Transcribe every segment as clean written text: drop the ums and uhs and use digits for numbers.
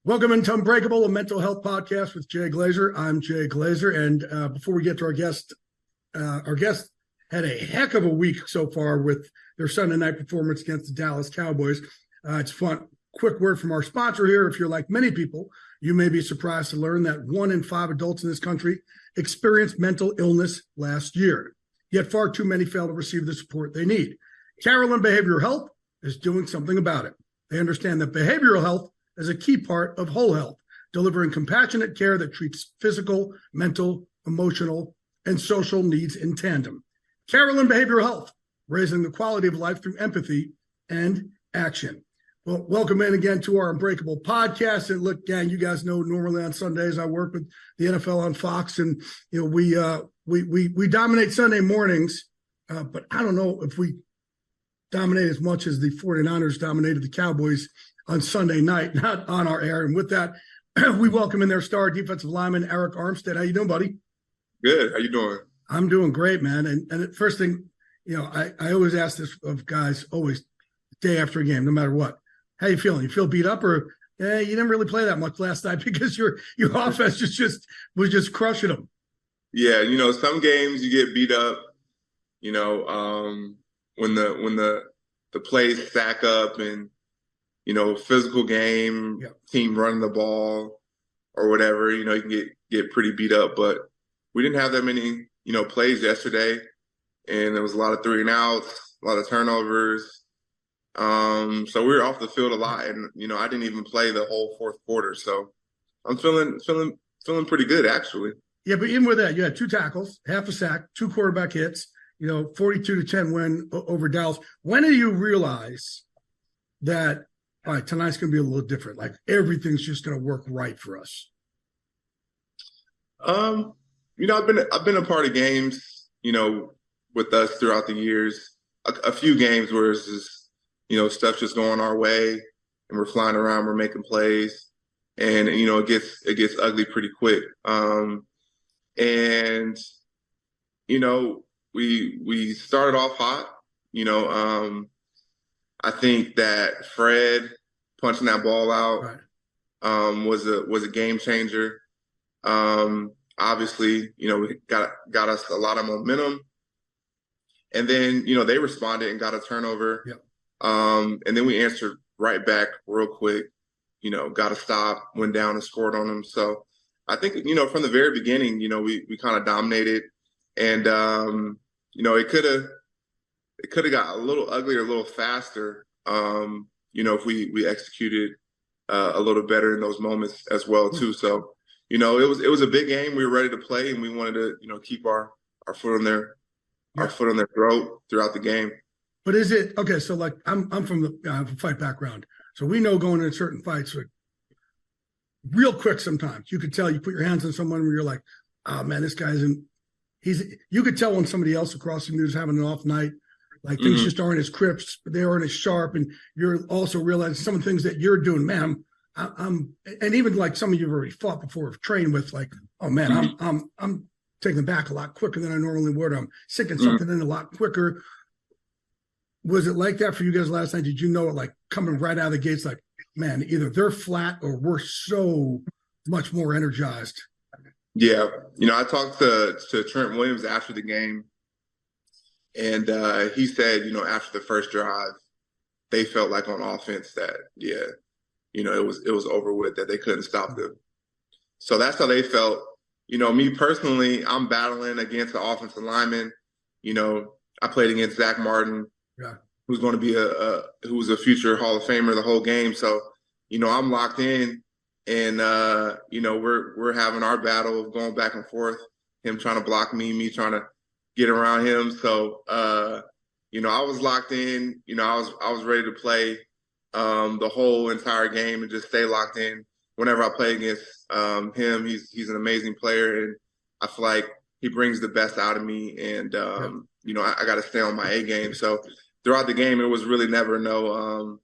Welcome into Unbreakable, a mental health podcast with Jay Glazer. I'm Jay Glazer, and before we get to our guest had a heck of a week so far with their Sunday night performance against the Dallas Cowboys. It's fun. Quick word from our sponsor here. If you're like many people, you may be surprised to learn that 1 in 5 adults in this country experienced mental illness last year. Yet far too many fail to receive the support they need. Carolyn Behavioral Health is doing something about it. They understand that behavioral health is a key part of whole health, delivering compassionate care that treats physical, mental, emotional, and social needs in tandem. Carolyn Behavioral Health, raising the quality of life through empathy and action. Well, welcome in again to our Unbreakable podcast. And look, gang, you guys know normally on Sundays I work with the NFL on Fox, and we dominate Sunday mornings, but I don't know if we dominate as much as the 49ers dominated the Cowboys on Sunday night, not on our air. And with that, we welcome in their star defensive lineman, Arik Armstead. How you doing, buddy? Good. How you doing? I'm doing great, man. And the first thing, I always ask this of guys, always day after a game, no matter what. How you feeling? You feel beat up, or you didn't really play that much last night because your offense was just crushing them? Yeah, some games you get beat up. When the plays stack up and physical game, team running the ball or whatever, you can get pretty beat up. But we didn't have that many, plays yesterday. And there was a lot of 3 and outs, a lot of turnovers. So we were off the field a lot. And, I didn't even play the whole fourth quarter. So I'm feeling pretty good, actually. Yeah, but even with that, you had 2 tackles, half a sack, 2 quarterback hits, 42-10 win over Dallas. When do you realize that, all right, tonight's going to be a little different? Like everything's just going to work right for us. I've been a part of games, with us throughout the years. A few games where it's just, stuff just going our way, and we're flying around, we're making plays, and it gets ugly pretty quick. We started off hot. I think that Fred punching that ball out was a game changer. Obviously, got us a lot of momentum. And then, they responded and got a turnover. Yep. And then we answered right back real quick, got a stop, went down and scored on them. So I think, from the very beginning, we kind of dominated, and, it could have got a little uglier, a little faster, if we executed a little better in those moments as well too. So, it was a big game. We were ready to play, and we wanted to, keep our foot on their foot on their throat throughout the game. But is it okay? So like I'm from the fight background, so we know going into certain fights, like real quick, sometimes you could tell you put your hands on someone where you're like, oh man, this guy's in. You could tell when somebody else across the news is having an off night, like things just aren't as crisp, they aren't as sharp, and you're also realizing some of the things that you're doing, man. I'm and even like some of you've already fought before, have trained with, like, oh man, I'm taking them back a lot quicker than I normally would. I'm sinking something in a lot quicker. Was it like that for you guys last night? Did you know it, like coming right out of the gates, like, man, either they're flat or we're so much more energized? Yeah. I talked to Trent Williams after the game, and he said, after the first drive, they felt like on offense that, it was over with, that they couldn't stop them. So that's how they felt. Me personally, I'm battling against the offensive lineman. I played against Zach Martin, who's going to be who's a future Hall of Famer the whole game. So, I'm locked in, and we're having our battle of going back and forth. Him trying to block me trying to get around him. So, I was locked in. I was ready to play the whole entire game and just stay locked in. Whenever I play against him, he's an amazing player, and I feel like he brings the best out of me. And I got to stay on my A game. So throughout the game, it was really never I'm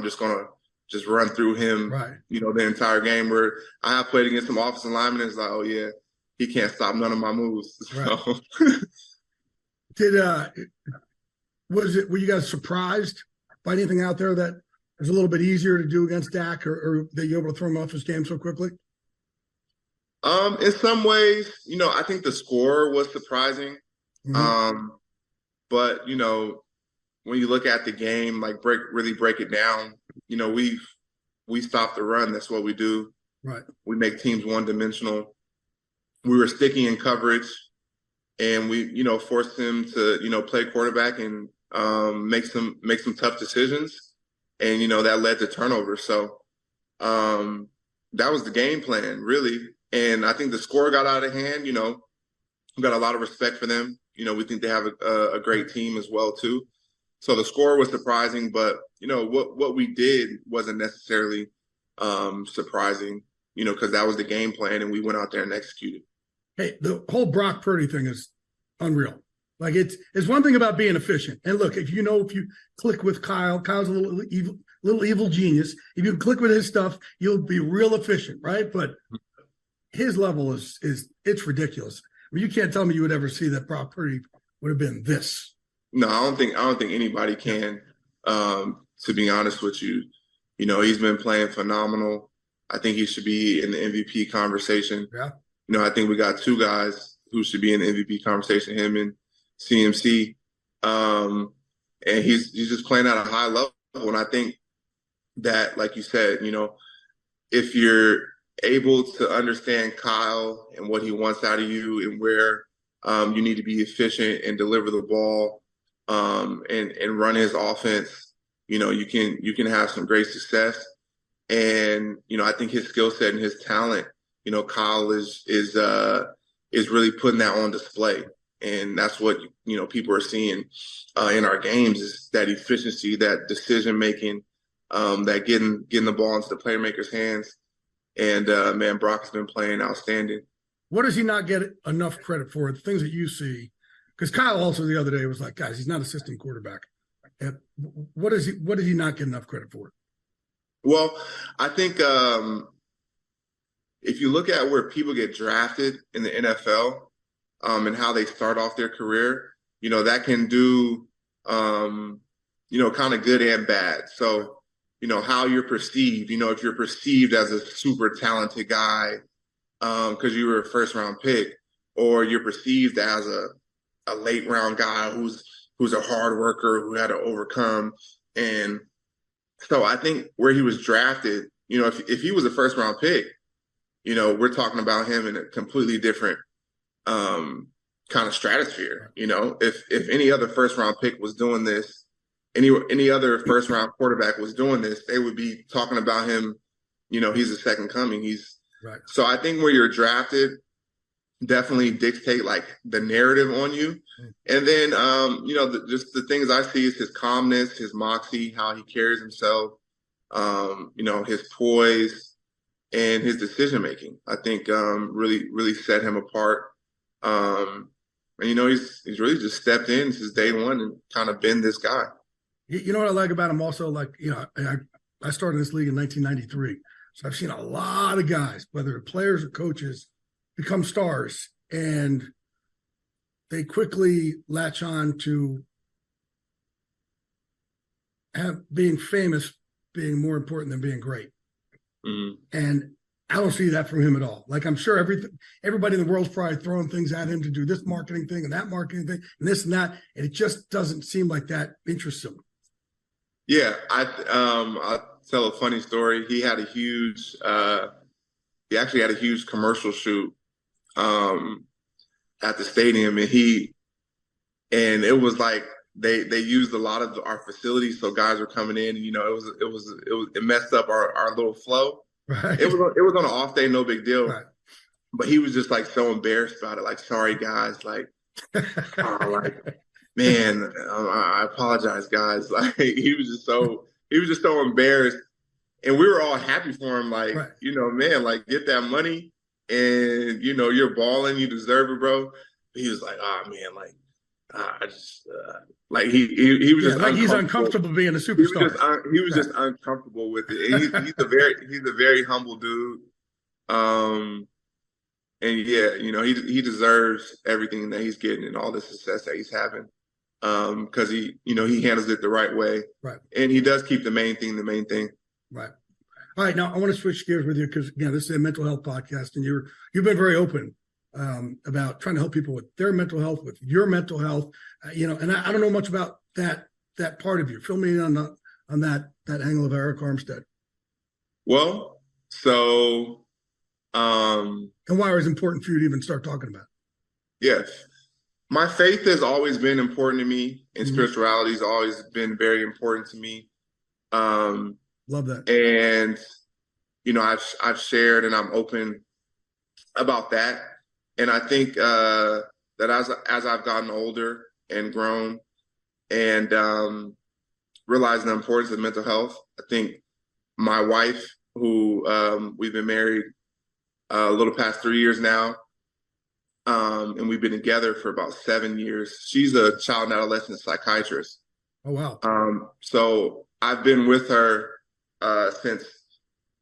just gonna just run through him, the entire game. Where I have played against some offensive linemen, it's like, oh yeah, he can't stop none of my moves. Right. So. Were you guys surprised by anything out there that was a little bit easier to do against Dak, or that you're able to throw him off his game so quickly? In some ways, I think the score was surprising. Mm-hmm. But when you look at the game, like really break it down, we stop the run. That's what we do. Right. We make teams one-dimensional. We were sticky in coverage, and we, forced him to, play quarterback and make some tough decisions, and that led to turnovers. So that was the game plan, really. And I think the score got out of hand. We got a lot of respect for them. We think they have a great team as well too. So the score was surprising, but what we did wasn't necessarily surprising. Because that was the game plan, and we went out there and executed. Hey, the whole Brock Purdy thing is unreal. Like it's one thing about being efficient. And look, if you click with Kyle's a little evil genius. If you click with his stuff, you'll be real efficient, right? But his level is it's ridiculous. I mean, you can't tell me you would ever see that Brock Purdy would have been this. No, I don't think anybody can. To be honest with you, he's been playing phenomenal. I think he should be in the MVP conversation. Yeah. I think we got two guys who should be in the MVP conversation, him and CMC. And he's just playing at a high level. And I think that, like you said, if you're able to understand Kyle and what he wants out of you and where you need to be efficient and deliver the ball and run his offense, you can have some great success. And I think his skill set and his talent, Kyle is really putting that on display, and that's what people are seeing in our games is that efficiency, that decision making, that getting the ball into the playmakers' hands. And man, Brock has been playing outstanding. What does he not get enough credit for? The things that you see, because Kyle also the other day was like, guys, he's not a system quarterback. And what does he not get enough credit for? Well, I think if you look at where people get drafted in the NFL and how they start off their career, that can do, kind of good and bad. So, how you're perceived, if you're perceived as a super talented guy because you were a first-round pick, or you're perceived as a late-round guy who's a hard worker who had to overcome. And so I think where he was drafted, if he was a first-round pick, we're talking about him in a completely different kind of stratosphere. If any other first-round pick was doing this, any other first-round quarterback was doing this, they would be talking about him. He's a second coming. Right. So I think where you're drafted definitely dictate like the narrative on you. And then, just the things I see is his calmness, his moxie, how he carries himself, his poise and his decision-making, I think really, really set him apart. And, he's really just stepped in since day one and kind of been this guy. You know what I like about him also? Like, I started this league in 1993. So I've seen a lot of guys, whether players or coaches, become stars, and they quickly latch on to being famous being more important than being great. Mm-hmm. And I don't see that from him at all. Like, I'm sure everybody in the world's probably throwing things at him to do this marketing thing and that marketing thing and this and that, and it just doesn't seem like that interests him. Yeah, I'll tell a funny story. He had he actually had a huge commercial shoot at the stadium, and it was like they used a lot of our facilities, so guys were coming in, and it messed up our little flow. Right. It was on an off day, no big deal. Right. But he was just like so embarrassed about it, like, sorry guys, like, man, I apologize, guys. Like he was just so embarrassed, and we were all happy for him. Like, right. Man, like, get that money, and you're balling, you deserve it, bro. He was like, oh man, like, I just like he was just like he's uncomfortable being a superstar. He was just uncomfortable with it. And he's a very humble dude. And yeah, he deserves everything that he's getting and all the success that he's having. because he handles it the right way. Right. And he does keep the main thing. Right. All right. Now I want to switch gears with you because, again, this is a mental health podcast, and you've been very open about trying to help people with their mental health, with your mental health, and I don't know much about that part of you. Fill me in on that angle of Arik Armstead. Well, so and why it was important for you to even start talking about it. Yes. My faith has always been important to me, and spirituality has always been very important to me. Love that. And I've shared and I'm open about that. And I think that as I've gotten older and grown and realized the importance of mental health, I think my wife, who we've been married a little past 3 years now, and we've been together for about 7 years. She's a child and adolescent psychiatrist. Oh, wow. So I've been with her since,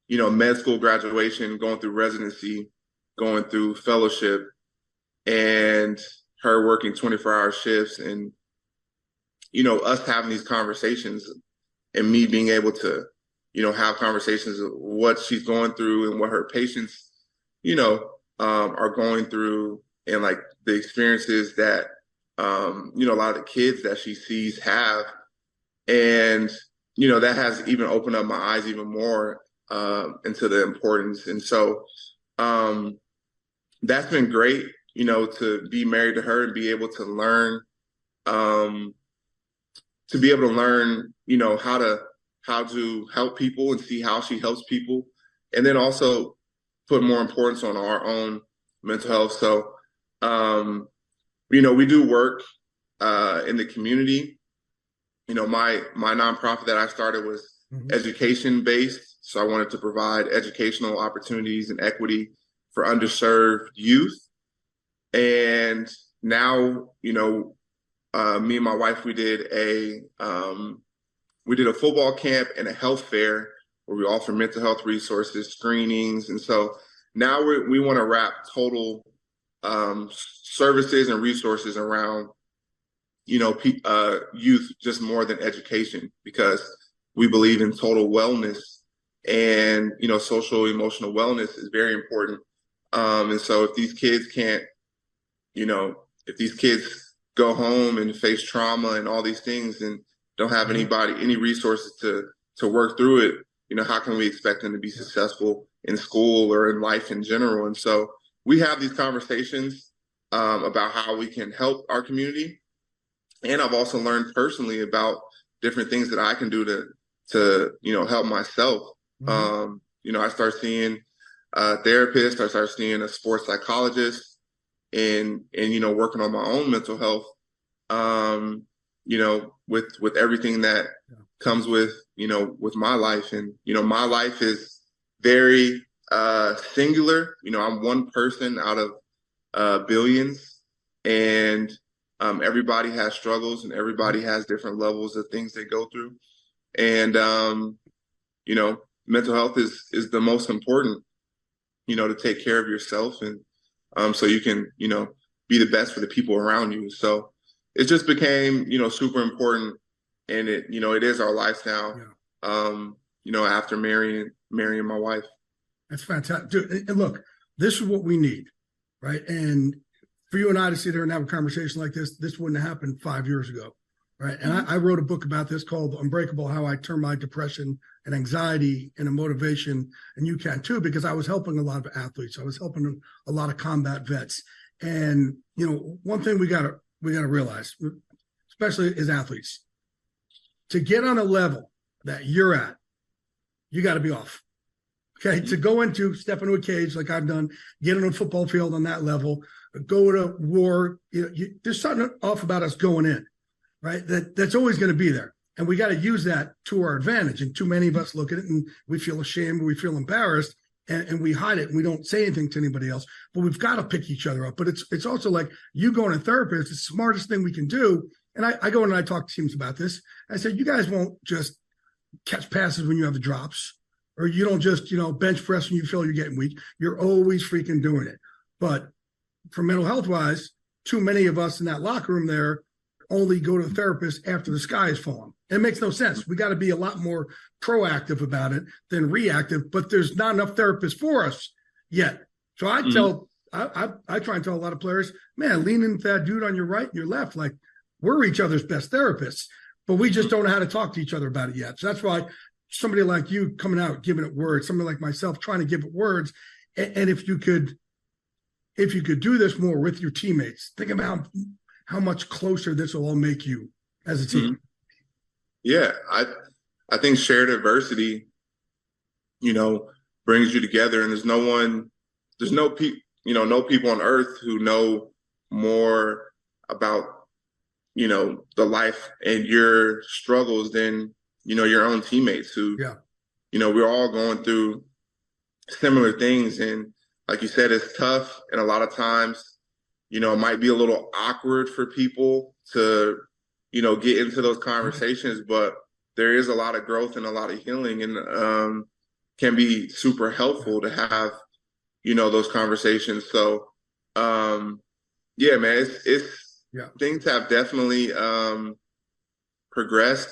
med school graduation, going through residency, going through fellowship, and her working 24-hour shifts, and, us having these conversations and me being able to, have conversations of what she's going through and what her patients, are going through, and like the experiences that, a lot of the kids that she sees have. And, that has even opened up my eyes even more into the importance. And so that's been great, to be married to her and be able to learn, how to help people and see how she helps people. And then also put more importance on our own mental health. So, we do work in the community. My nonprofit that I started was education based. So I wanted to provide educational opportunities and equity for underserved youth. And now, me and my wife, we did a football camp and a health fair where we offer mental health resources, screenings. And so now we want to wrap total services and resources around, youth just more than education, because we believe in total wellness, and, social emotional wellness is very important. And so if these kids can't, if these kids go home and face trauma and all these things and don't have any resources to work through it, how can we expect them to be successful in school or in life in general? And so we have these conversations about how we can help our community. And I've also learned personally about different things that I can do to help myself. I start seeing a therapist, I start seeing a sports psychologist, and working on my own mental health, with everything that comes with my life. And, my life is very singular. I'm one person out of billions, and everybody has struggles and everybody has different levels of things they go through. And, mental health is the most important, to take care of yourself, and so you can, be the best for the people around you. So it just became, super important, and it is our life now, after marrying my wife. That's fantastic. Dude, and look, this is what we need, right? And for you and I to sit here and have a conversation like this wouldn't have happened 5 years ago, right? And I wrote a book about this called Unbreakable, how I turned my depression and anxiety into motivation, and you can too, because I was helping a lot of athletes. I was helping a lot of combat vets. And, one thing we gotta realize, especially as athletes, to get on a level that you're at, you got to be off. Okay, to step into a cage like I've done, get on a football field on that level, go to war. There's something off about us going in, right? That's always going to be there, and we got to use that to our advantage. And too many of us look at it and we feel ashamed, we feel embarrassed, and we hide it and we don't say anything to anybody else. But we've got to pick each other up. But it's also like you going to therapist, it's the smartest thing we can do. And I go in and I talk to teams about this. I said, you guys won't just catch passes when you have the drops. Or you don't just, bench press when you feel you're getting weak. You're always freaking doing it. But for mental health wise, too many of us in that locker room there only go to the therapist after the sky is falling. It makes no sense. We got to be a lot more proactive about it than reactive, but there's not enough therapists for us yet. So I try and tell a lot of players, man, lean into that dude on your right and your left. Like, we're each other's best therapists, but we just don't know how to talk to each other about it yet. So that's why somebody like you coming out, giving it words, somebody like myself trying to give it words. And if you could do this more with your teammates, think about how much closer this will all make you as a team. Yeah, I think shared adversity, brings you together, and there's no people on earth who know more about, the life and your struggles than, your own teammates who, we're all going through similar things. And like you said, it's tough. And a lot of times, it might be a little awkward for people to, get into those conversations, but there is a lot of growth and a lot of healing, and can be super helpful to have, those conversations. So, yeah, man, things have definitely progressed.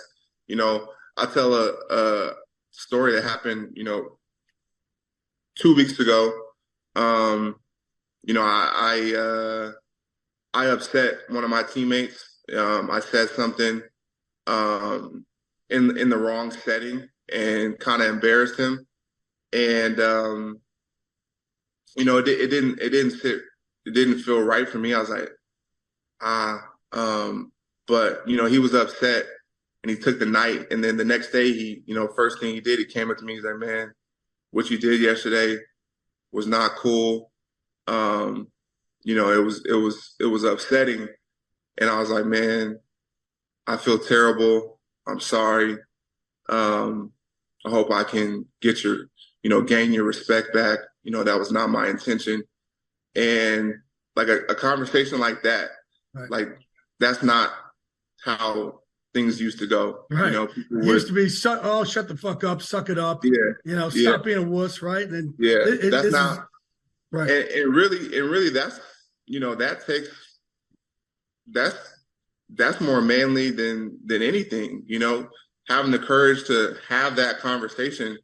I'll tell a story that happened, 2 weeks ago. I upset one of my teammates. I said something in the wrong setting and kind of embarrassed him. And it didn't feel right for me. I was like, but he was upset and he took the night. And then the next day he, first thing he did, he came up to me, he's like, man, what you did yesterday was not cool. It was upsetting. And I was like, man, I feel terrible. I'm sorry. I hope I can get gain your respect back. That was not my intention. And like a conversation like that, right. Like that's not how things used to go. Right. People used to be, shut the fuck up, suck it up. Yeah. Stop being a wuss, right? And that's not right. And really, that's that's more manly than anything. Having the courage to have that conversation.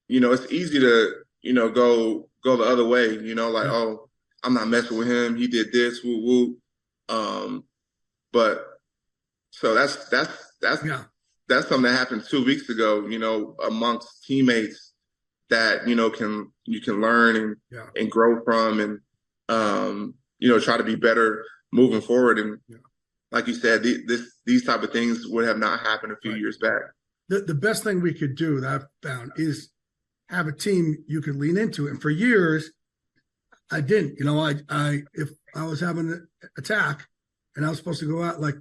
It's easy to go the other way. Oh, I'm not messing with him. He did this. Woo woo. But so that's something that happened 2 weeks ago. Amongst teammates that you can learn and grow from, and try to be better moving forward. And like you said, these type of things would have not happened a few years back. The best thing we could do that I've found is have a team you could lean into. And for years, I didn't. If I was having an attack and I was supposed to go out, like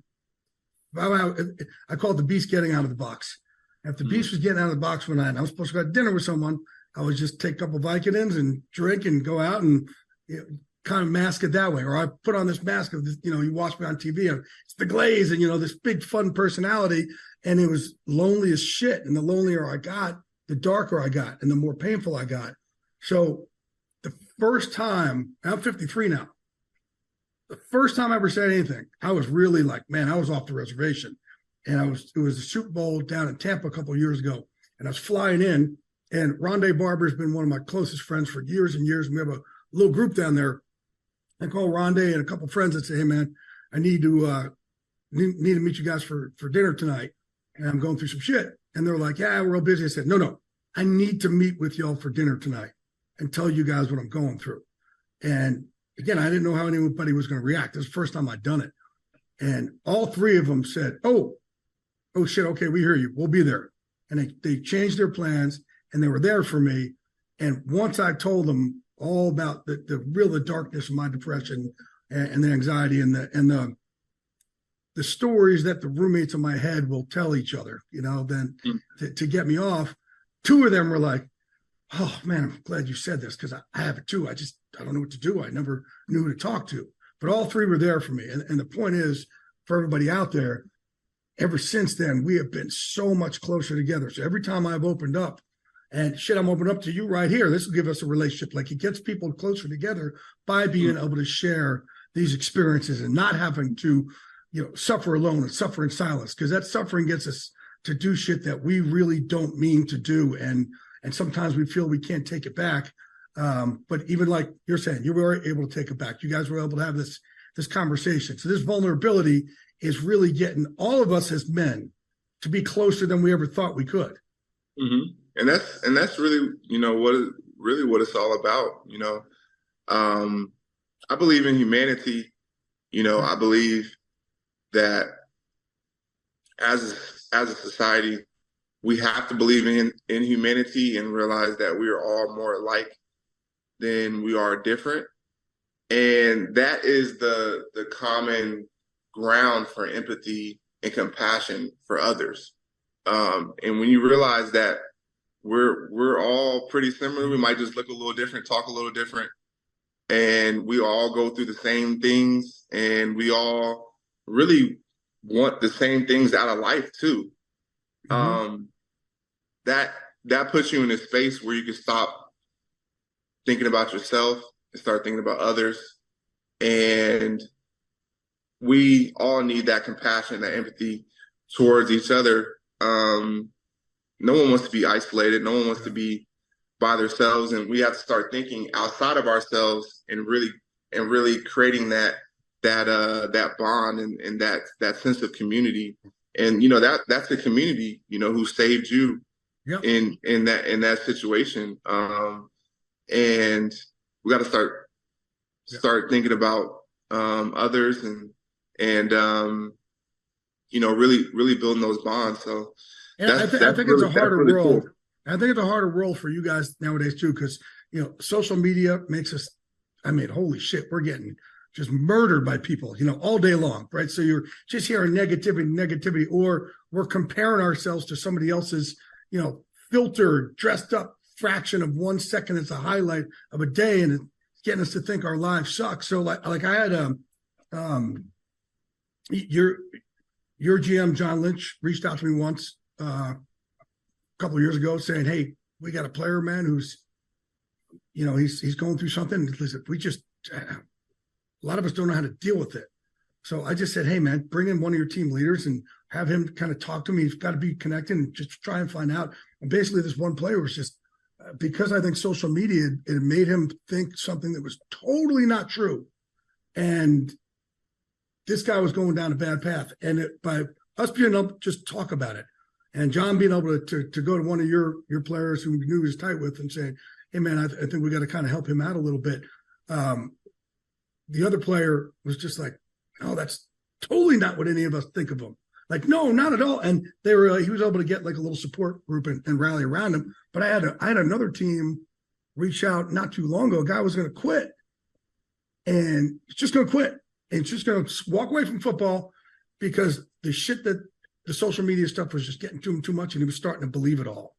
I call it the beast getting out of the box. If the beast was getting out of the box one night and I was supposed to go to dinner with someone, I would just take a couple of Vicodins and drink and go out and kind of mask it that way. Or I put on this mask of this, you watch me on TV, and it's the glaze and, this big fun personality. And it was lonely as shit. And the lonelier I got, the darker I got and the more painful I got. So the first time, I'm 53 now, the first time I ever said anything, I was really like, man, I was off the reservation. And it was the Super Bowl down in Tampa a couple of years ago. And I was flying in, and Rondé Barber has been one of my closest friends for years and years. And we have a little group down there. I call Rondé and a couple of friends and say, hey man, I need to meet you guys for dinner tonight. And I'm going through some shit. And they're like, yeah, we're all busy. I said, no, I need to meet with y'all for dinner tonight and tell you guys what I'm going through. And again, I didn't know how anybody was going to react. It was the first time I'd done it. And all three of them said, oh shit, okay, we hear you. We'll be there. And they changed their plans, and they were there for me. And once I told them all about the darkness of my depression and the anxiety and the stories that the roommates in my head will tell each other, then to get me off, two of them were like, oh man, I'm glad you said this because I have it too. I don't know what to do. I never knew who to talk to. But all three were there for me. And the point is, for everybody out there, ever since then, we have been so much closer together. So every time I've opened up, and shit, I'm opening up to you right here, this will give us a relationship. Like, it gets people closer together by being able to share these experiences and not having to, suffer alone and suffer in silence, because that suffering gets us to do shit that we really don't mean to do. And sometimes we feel we can't take it back. But even like you're saying, you were able to take it back. You guys were able to have this conversation. So this vulnerability is really getting all of us as men to be closer than we ever thought we could. Mm-hmm. And that's really, what it's all about. I believe in humanity. I believe that as a society, we have to believe in humanity and realize that we are all more alike than we are different. And that is the common ground for empathy and compassion for others. And when you realize that we're all pretty similar, we might just look a little different, talk a little different, and we all go through the same things, and we all really want the same things out of life too. Mm-hmm. That puts you in a space where you can stop thinking about yourself and start thinking about others. And we all need that compassion, that empathy towards each other. No one wants to be isolated. No one wants to be by themselves. And we have to start thinking outside of ourselves and really creating that bond and that sense of community. And, that's the community, who saved you in that situation. And we got to start thinking about others and really building those bonds. So I think it's a harder world. Cool. I think it's a harder world for you guys nowadays too, because social media makes us. I mean, holy shit, we're getting just murdered by people, all day long, right? So you're just hearing negativity, or we're comparing ourselves to somebody else's, filtered, dressed up fraction of 1 second. It's a highlight of a day, and it's getting us to think our lives suck. So like I had your GM John Lynch reached out to me once a couple of years ago saying, "Hey, we got a player, man, who's he's going through something. Listen, we just a lot of us don't know how to deal with it." So I just said, "Hey, man, bring in one of your team leaders and have him kind of talk to me. He's got to be connected and just try and find out." And basically, this one player was just because I think social media, it made him think something that was totally not true. And this guy was going down a bad path. And by us being able to just talk about it, and John being able to go to one of your players who knew he was tight with and saying, "Hey, man, I think we got to kind of help him out a little bit." The other player was just like, "Oh, that's totally not what any of us think of him." Like, no, not at all. And he was able to get like a little support group and rally around him. But I had another team reach out not too long ago. A guy was going to quit, and he's just going to quit, and he's just going to walk away from football because the shit that the social media stuff was just getting to him too much, and he was starting to believe it all.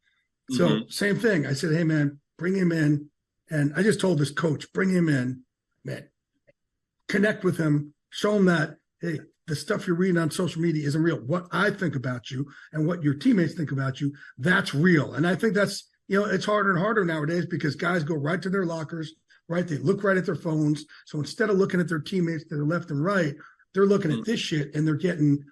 Mm-hmm. So same thing. I said, "Hey, man, bring him in." And I just told this coach, bring him in, man, connect with him, show him that, hey, the stuff you're reading on social media isn't real. What I think about you and what your teammates think about you, that's real. And I think that's, it's harder and harder nowadays because guys go right to their lockers, right? They look right at their phones. So instead of looking at their teammates to their left and right, they're looking at this shit, and they're getting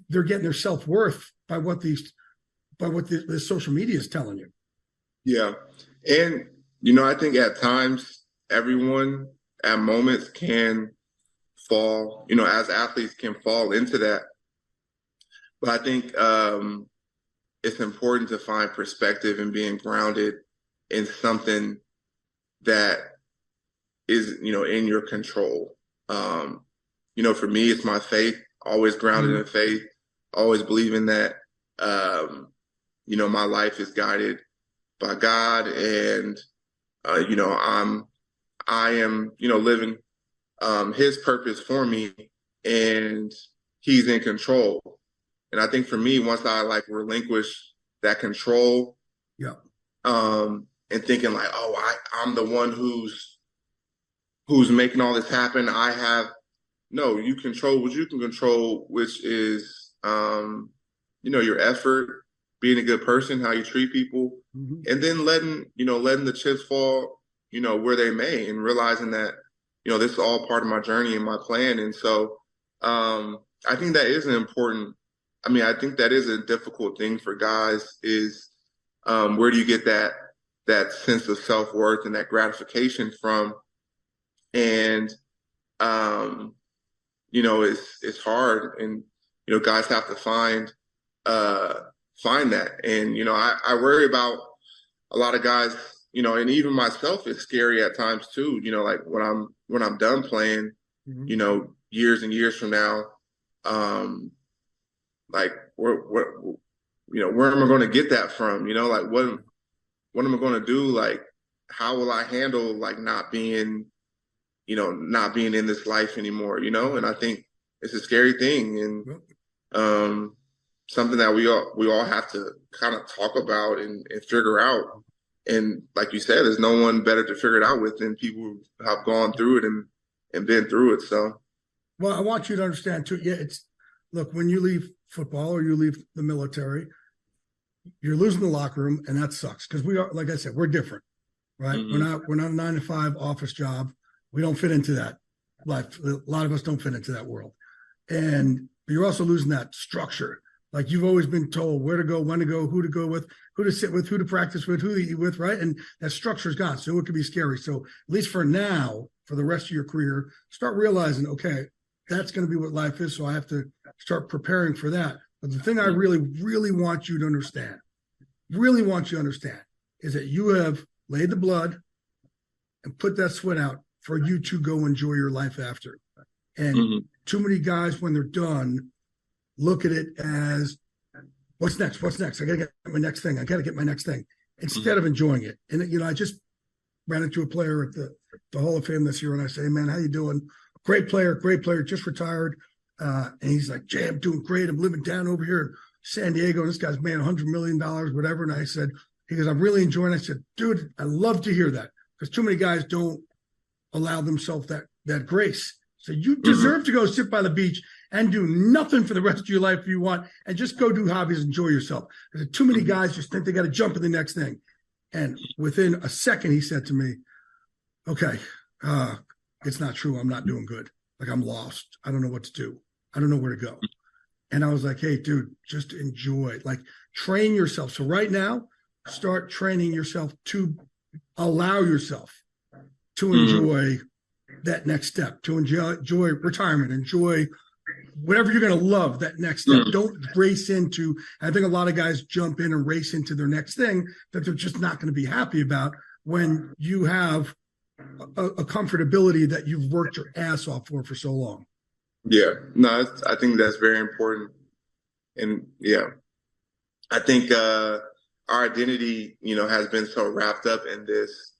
their self-worth by what the social media is telling you. Yeah. And, I think at times everyone at moments can fall, as athletes can fall into that. But I think it's important to find perspective and being grounded in something that is, in your control. For me, it's my faith, always grounded in faith, always believing that, my life is guided by God, and, I am, living his purpose for me, and he's in control. And I think for me, once I relinquish that control, and thinking I'm the one who's making all this happen. You control what you can control, which is, your effort, being a good person, how you treat people, and then letting the chips fall, where they may, and realizing that, this is all part of my journey and my plan. And so I think that is an important. I mean, I think that is a difficult thing for guys. Is where do you get that sense of self-worth and that gratification from? And it's hard, and guys have to find that. And I worry about a lot of guys, and even myself, it's scary at times too. Like when I'm done playing, years and years from now, like where am I going to get that from? Like what am I going to do? Like how will I handle like not being in this life anymore? And I think it's a scary thing, and something that we all have to kind of talk about and figure out. And like you said, there's no one better to figure it out with than people who have gone through it and been through it. So, well, I want you to understand too. Yeah, look, when you leave football or you leave the military, you're losing the locker room, and that sucks because we are, like I said, we're different, right? Mm-hmm. We're not a 9-to-5 office job. We don't fit into that life. A lot of us don't fit into that world, and you're also losing that structure. Like you've always been told where to go, when to go, who to go with, who to sit with, who to practice with, who to eat with, right? And that structure's gone. So it could be scary. So at least for now, for the rest of your career, start realizing, okay, that's going to be what life is. So I have to start preparing for that. But the thing I really, really want you to understand, is that you have laid the blood and put that sweat out for you to go enjoy your life after. And too many guys, when they're done, look at it as what's next? I got to get my next thing. Instead of enjoying it. And, I just ran into a player at the Hall of Fame this year, and I say, hey, man, how you doing? Great player, just retired. And he's like, Jay, I'm doing great. I'm living down over here in San Diego. And this guy's made $100 million, whatever. And I said, he goes, I'm really enjoying it. I said, dude, I love to hear that, because too many guys don't allow themselves that grace. So you deserve to go sit by the beach and do nothing for the rest of your life if you want, and just go do hobbies, enjoy yourself. Because too many guys just think they got to jump in the next thing. And within a second, he said to me, okay, it's not true. I'm not doing good. Like, I'm lost. I don't know what to do. I don't know where to go. And I was like, hey, dude, just enjoy. Like, train yourself. So right now, start training yourself to allow yourself to enjoy that next step, to enjoy retirement, enjoy whatever you're going to love, that next step. Don't race into, I think a lot of guys jump in and race into their next thing that they're just not going to be happy about when you have a comfortability that you've worked your ass off for so long. Yeah, no, I think that's very important. And yeah, I think our identity, has been so wrapped up in this,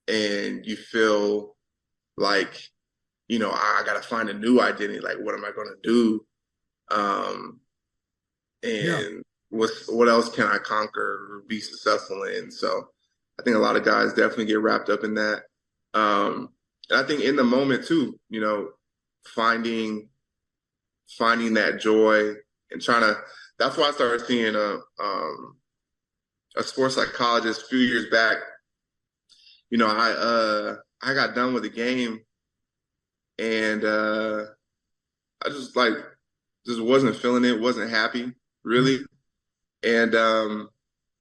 and you feel like, I got to find a new identity. Like, what am I going to do? What else can I conquer or be successful in? So I think a lot of guys definitely get wrapped up in that. And I think in the moment too, finding that joy and that's why I started seeing a sports psychologist a few years back. I got done with the game, and I just wasn't feeling it, wasn't happy really. And I'm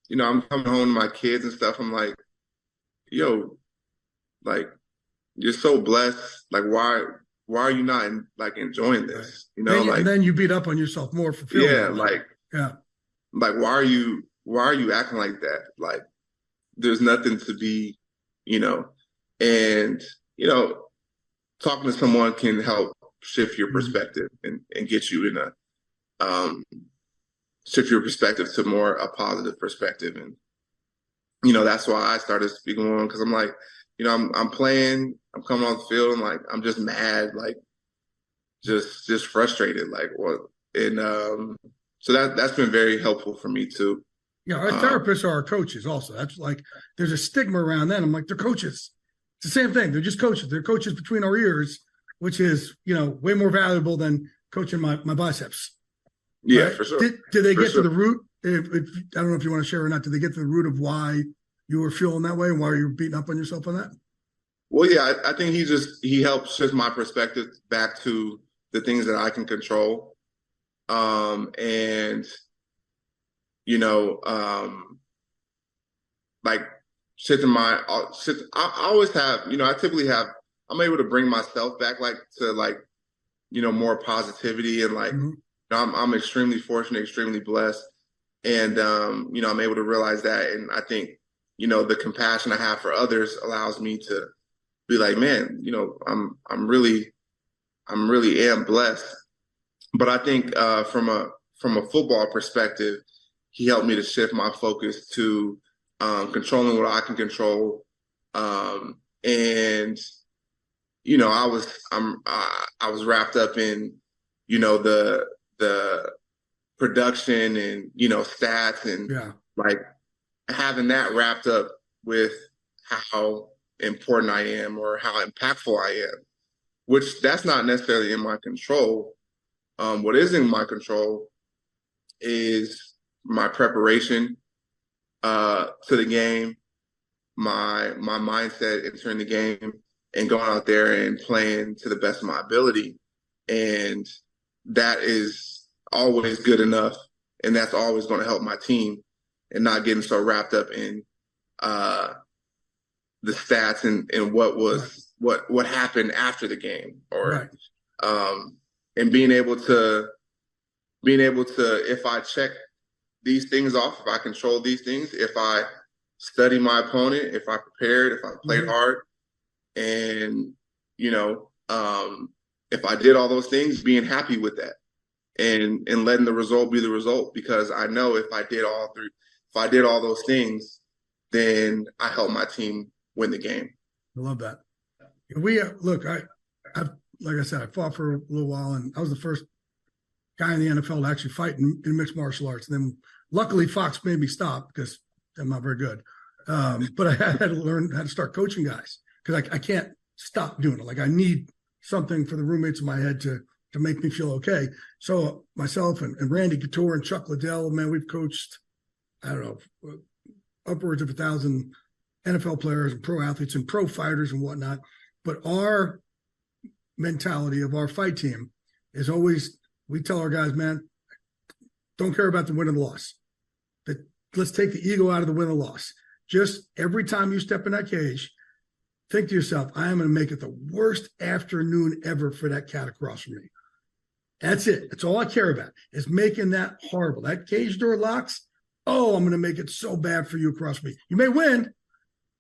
coming home to my kids and stuff. I'm like, yo, like, you're so blessed. Like, why are you not enjoying this? And then you beat up on yourself more for feeling like why are you acting like that? Like, there's nothing to be, and talking to someone can help shift your perspective and get you in shift your perspective to more a positive perspective. And that's why I started speaking on, because I'm like, I'm playing, I'm coming off the field, and like, I'm just mad, like just frustrated, like what. And so that's been very helpful for me too. Yeah, our therapists are our coaches also. That's like, there's a stigma around that. I'm like, they're coaches. It's the same thing. They're just coaches. They're coaches between our ears, which is, way more valuable than coaching my biceps. Yeah, right? For sure. Did they get to the root? If I don't know if you want to share or not. Did they get to the root of why you were feeling that way and why you were beating up on yourself on that? Well, yeah, I think he helped shift my perspective back to, the things that I can control. And, you know, like I always have, you know, I'm able to bring myself back to you know, more positivity and Mm-hmm. you know, I'm extremely fortunate, extremely blessed. And, you know, I'm able to realize that. And I think, you know, the compassion I have for others allows me to be like, man, you know, I'm really am blessed. But I think from a football perspective, he helped me to shift my focus to controlling what I can control. And you know, I was wrapped up in, you know, the production and, you know, stats and like having that wrapped up with how important I am or how impactful I am, which that's not necessarily in my control. What is in my control is my preparation to the game, my mindset entering the game and going out there and playing to the best of my ability. And that is always good enough. And that's always going to help my team and not getting so wrapped up in the stats and what happened after the game or and being able to if I check these things off, if I control these things, if I study my opponent, if I prepared, if I played hard, and you know, if I did all those things, being happy with that, and letting the result be the result, because I know if I did all those things, then I help my team win the game. I love that. Look, I've like I said, I fought for a little while, and I was the first guy in the NFL to actually fight in mixed martial arts. And then luckily Fox made me stop because I'm not very good. But I had to learn how to start coaching guys because I can't stop doing it. Like I need something for the roommates in my head to make me feel okay. So myself and Randy Couture and Chuck Liddell, man, we've coached, I don't know, upwards of 1,000 NFL players and pro athletes and pro fighters and whatnot. But our mentality of our fight team is always, we tell our guys, man, don't care about the win and the loss. Let's take the ego out of the win and loss. Just every time you step in that cage, think to yourself, I am going to make it the worst afternoon ever for that cat across from me. That's it. That's all I care about is making that horrible. That cage door locks. Oh, I'm going to make it so bad for you across from me. You may win,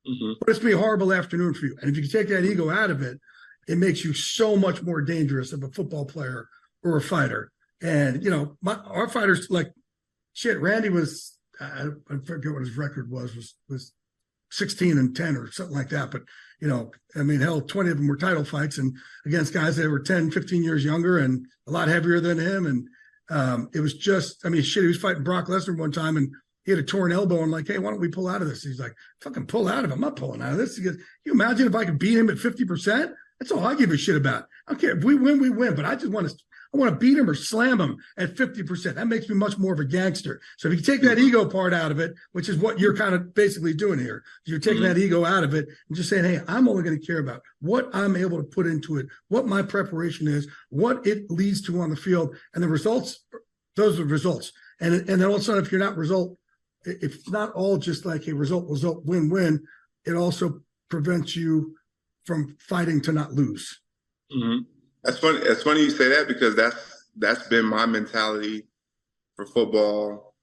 but it's going to be a horrible afternoon for you. And if you can take that ego out of it, it makes you so much more dangerous of a football player or a fighter. And, you know, our fighters, like, shit, Randy was, I forget what his record was 16-10 or something like that. But, you know, I mean, hell, 20 of them were title fights and against guys that were 10, 15 years younger and a lot heavier than him. And it was just, I mean, shit, he was fighting Brock Lesnar one time and he had a torn elbow. I'm like, hey, why don't we pull out of this? He's like, fucking pull out of it. I'm not pulling out of this. He goes, you imagine if I could beat him at 50%? That's all I give a shit about. I don't care if we win, we win. But I want to beat him or slam him at 50%. That makes me much more of a gangster. So if you take that ego part out of it, which is what you're kind of basically doing here, you're taking that ego out of it and just saying, hey, I'm only going to care about what I'm able to put into it, what my preparation is, what it leads to on the field, and the results. Those are the results. And then all of a sudden, if you're not if it's not all just like a result, win-win, it also prevents you from fighting to not lose. That's funny. It's funny you say that because that's been my mentality for football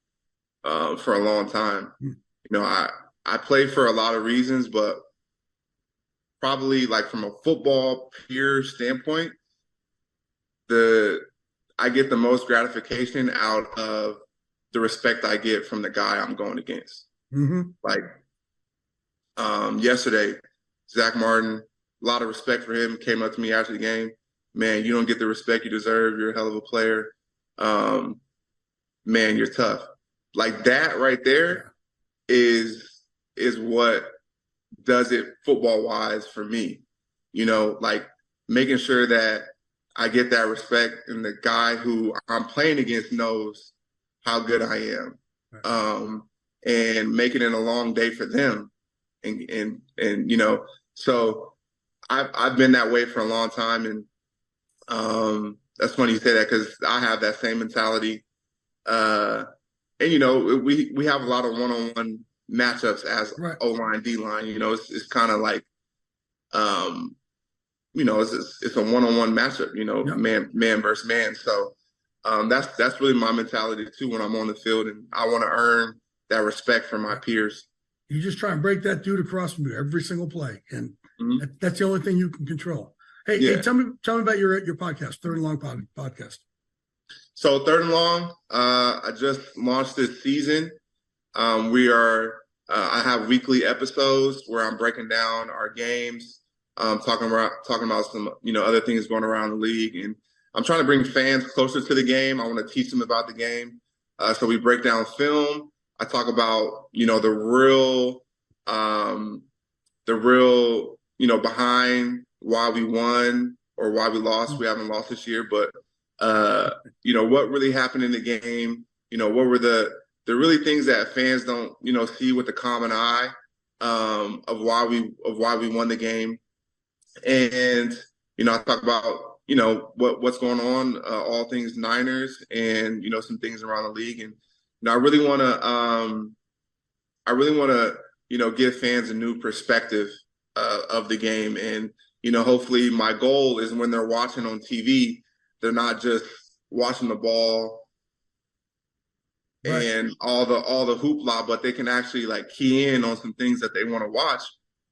for a long time. You know, I play for a lot of reasons, but probably like from a football pure standpoint, I get the most gratification out of the respect I get from the guy I'm going against. Like yesterday, Zach Martin, a lot of respect for him, came up to me after the game. Man, you don't get the respect you deserve. You're a hell of a player. Man, you're tough. Like that right there is what does it football-wise for me. You know, like making sure that I get that respect and the guy who I'm playing against knows how good I am. And making it a long day for them. And you know, so I've been that way for a long time, and That's funny you say that because I have that same mentality. And we have a lot of one-on-one matchups as Right. O-line, D-line. It's kind of like it's a one-on-one matchup. Yep. Man versus man. So that's really my mentality too when I'm on the field, and I want to earn that respect from my peers. You just try and break that dude across from you every single play, and Mm-hmm. that's the only thing you can control. Hey, tell me about your podcast, Third and Long podcast. So Third and Long, I just launched this season. I have weekly episodes where I'm breaking down our games, talking about some other things going around the league, and I'm trying to bring fans closer to the game. I want to teach them about the game. So we break down film. I talk about the real behind why we won or why we lost. We haven't lost this year, but what really happened in the game. What were the really things that fans don't see with the common eye of why we won the game. And I talk about what's going on, all things Niners, and some things around the league. And I really want to give fans a new perspective of the game. And hopefully my goal is when they're watching on TV, they're not just watching the ball right. and all the hoopla, but they can actually like key in on some things that they want to watch.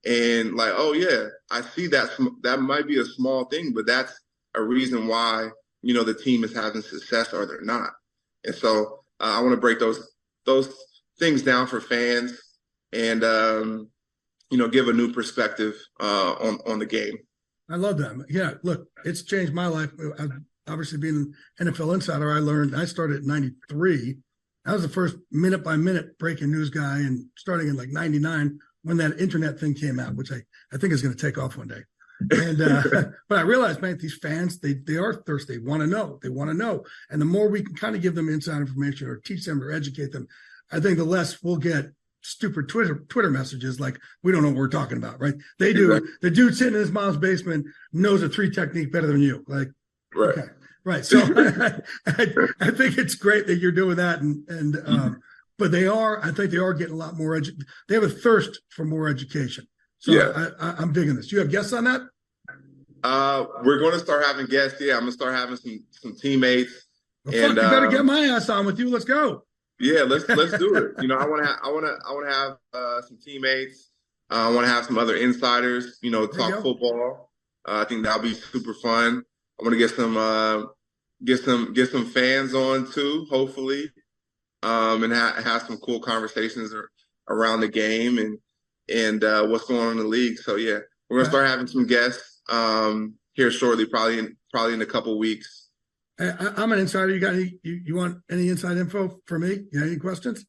And like, oh yeah, I see that might be a small thing, but that's a reason why the team is having success or they're not. And so I want to break those things down for fans and give a new perspective on the game. I love that. Yeah, look, it's changed my life. I've obviously being an NFL insider. I started in '93. I was the first minute by minute breaking news guy, and starting in like '99 when that internet thing came out, which I think is going to take off one day. And but I realized, man, these fans, they are thirsty. They want to know. They want to know. And the more we can kind of give them inside information or teach them or educate them, I think the less we'll get stupid Twitter messages like we don't know what we're talking about, right? They do. Exactly. The dude sitting in his mom's basement knows a 3 technique better than you. Like, right. Okay. Right. So I think it's great that you're doing that. But I think they are getting a lot more they have a thirst for more education. So yeah. I'm digging this. Do you have guests on that? We're going to start having guests. Yeah. I'm going to start having some teammates. Well, and you better get my ass on with you. Let's go. Yeah. Let's do it. I want to have some teammates. I want to have some other insiders, talk football. I think that'll be super fun. I want to get some fans on too, hopefully, and have some cool conversations around the game and what's going on in the league. So yeah, we're gonna start having some guests here shortly, probably in a couple of weeks. I'm an insider. You got you want any inside info for me? You have any questions?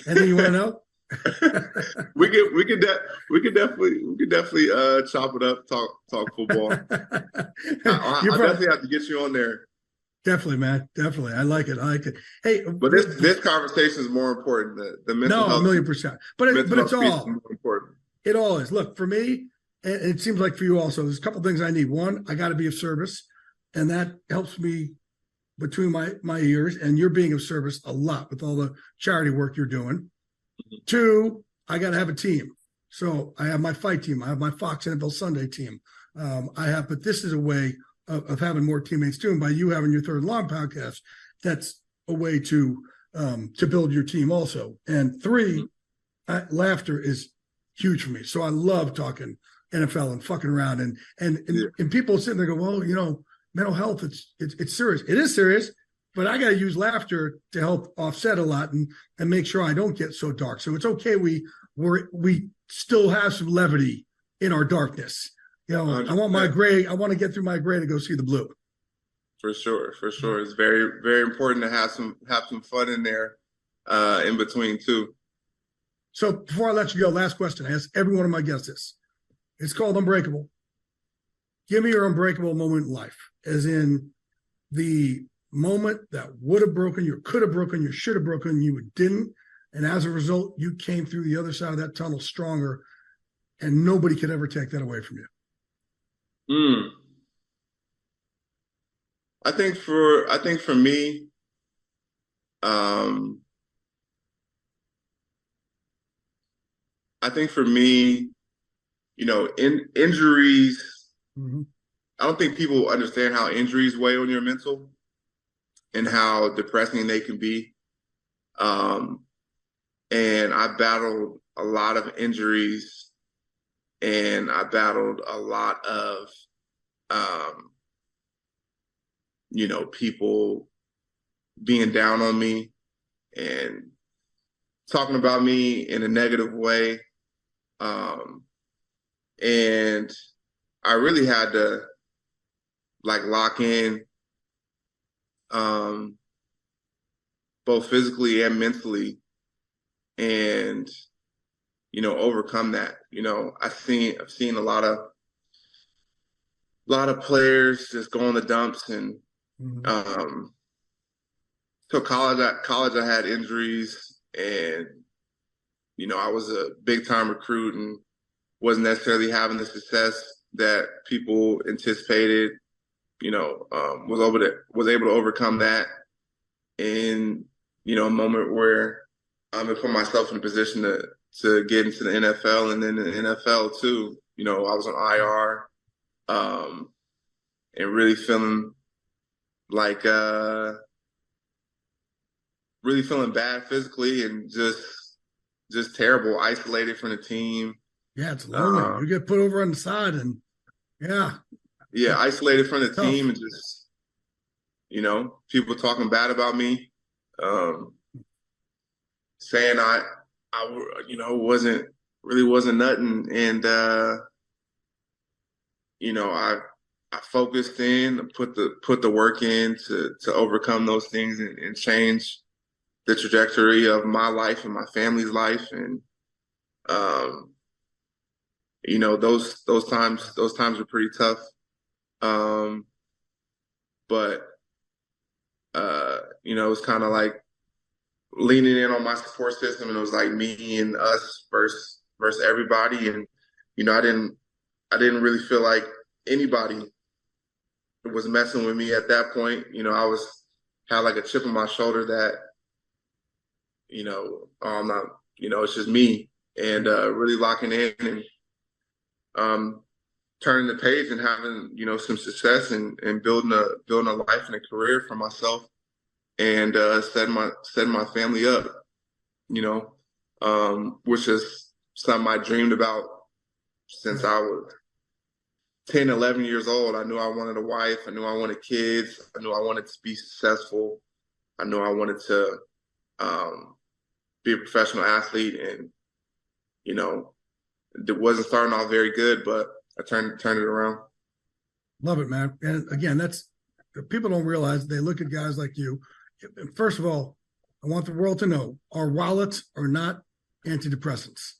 Anything you want to know? we could definitely chop it up, talk football. I definitely have to get you on there. Definitely, man. Definitely. I like it. Hey, but this conversation is more important. The mental health, 1,000,000%. But it's all more important. It all is. Look, for me, and it seems like for you also, there's a couple things I need. One, I got to be of service, and that helps me between my ears. And you're being of service a lot with all the charity work you're doing. 2, I got to have a team. So I have my fight team. I have my Fox NFL Sunday team. But this is a way of having more teammates too. And by you having your Third and Long podcast, that's a way to build your team also. And 3, laughter is huge for me. So I love talking NFL and fucking around and people sitting there go, well, mental health, it's serious. It is serious. But I got to use laughter to help offset a lot and make sure I don't get so dark. So it's okay. We still have some levity in our darkness. I want my gray. I want to get through my gray to go see the blue. For sure. It's very, very important to have some fun in there, in between too. So before I let you go, last question. I ask every one of my guests this. It's called Unbreakable. Give me your unbreakable moment in life, as in the moment that would have broken you, could have broken you, should have broken you, didn't. And as a result, you came through the other side of that tunnel stronger, and nobody could ever take that away from you. I think for me, um, I think for me, injuries. Mm-hmm. I don't think people understand how injuries weigh on your mental and how depressing they can be. Um, and I battled a lot of injuries, and I battled a lot of, um, people being down on me and talking about me in a negative way. Um, and I really had to like lock in, um, both physically and mentally, and overcome that. I've seen a lot of players just go in the dumps, and Mm-hmm. so college I had injuries, and I was a big time recruit and wasn't necessarily having the success that people anticipated. Was able to overcome that in a moment where I put myself in a position to get into the NFL, and then the NFL too. I was on IR, and really feeling like really feeling bad physically, and just terrible, isolated from the team. Yeah, it's lonely. Uh, You get put over on the side, and yeah, yeah, isolated from the tough. team, and just people talking bad about me, um, saying wasn't nothing, and I focused in, put the work in to overcome those things, and change the trajectory of my life and my family's life. And um, those times were pretty tough. But it was kind of like leaning in on my support system, and it was like me and us versus everybody. And I didn't really feel like anybody was messing with me at that point. I had like a chip on my shoulder that I'm not, it's just me, and really locking in, and um, turning the page and having some success, and building a life and a career for myself, and setting my family up, which is something I dreamed about since I was 10, 11 years old. I knew I wanted a wife. I knew I wanted kids. I knew I wanted to be successful. I knew I wanted to um, be a professional athlete, and it wasn't starting off very good, but I turned it around. Love it, man. And again, that's people don't realize. They look at guys like you. First of all, I want the world to know our wallets are not antidepressants.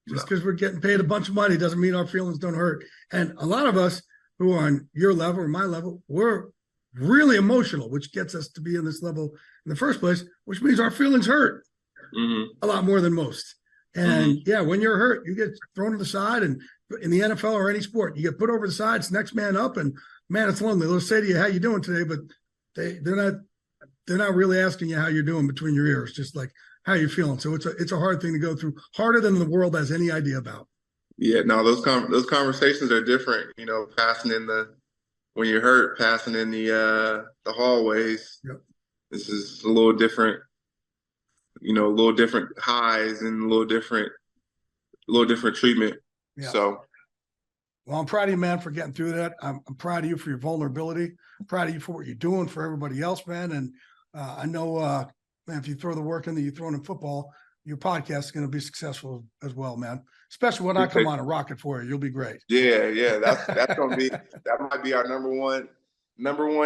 Just because we're getting paid a bunch of money doesn't mean our feelings don't hurt. And a lot of us who are on your level or my level, we're really emotional, which gets us to be in this level in the first place, which means our feelings hurt a lot more than most. And yeah, when you're hurt, you get thrown to the side, and in the NFL or any sport, you get put over the side, it's next man up, and man, it's lonely. They'll say to you, how you doing today? But they're not really asking you how you're doing between your ears, just like how you feeling. So it's a hard thing to go through, harder than the world has any idea about. Yeah, no, those conversations are different. Passing in when you're hurt, passing in the hallways. Yep. This is a little different. A little different highs, and a little different treatment. Yeah. So, well, I'm proud of you, man, for getting through that. I'm proud of you for your vulnerability. I'm proud of you for what you're doing for everybody else, man. And I know, man, if you throw the work in that you throw in football, your podcast is going to be successful as well, man. Especially when I come on and rock it for you, you'll be great. Yeah, that's gonna be that might be our number one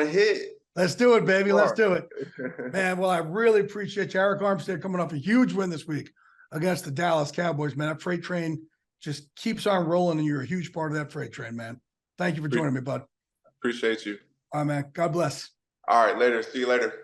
hit. Let's do it, baby. Let's do it, man. Well, I really appreciate you, Arik Armstead, coming off a huge win this week against the Dallas Cowboys, man. That freight train just keeps on rolling, and you're a huge part of that freight train, man. Thank you for joining me, bud. Appreciate you. All right, man. God bless. All right, later. See you later.